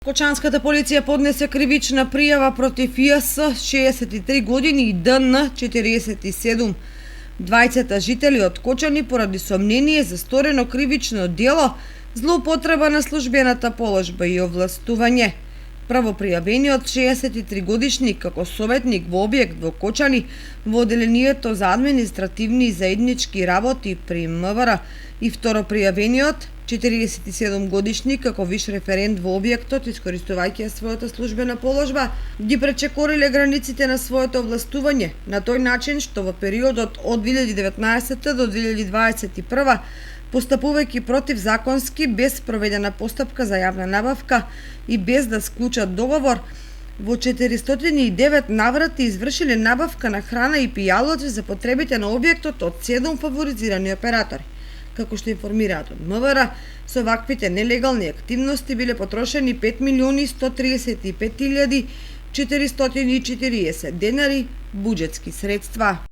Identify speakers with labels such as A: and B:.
A: Кочанската полиција поднесе кривична пријава против ЈС 63 години и ДН 47. Двајцата жители од Кочани поради сомнение за сторено кривично дело, злоупотреба на службената положба и овластување. Правопријавениот 63 годишник како советник во објект во Кочани во Оделението за административни и заеднички работи при МВР и второпријавениот 47 годишник како виш референт во објектот, искористувајќи својата службена положба, ги пречекориле границите на своето овластување на тој начин што во периодот од 2019 до 2021 постапувајќи противзаконски без проведена постапка за јавна набавка и без да склучат договор, во 409 наврати извршиле набавка на храна и пијалаци за потребите на објектот од 7 фаворизирани оператори. Како што информираат од МВР, со ваквите нелегални активности биле потрошени 5.135.440 денари буџетски средства.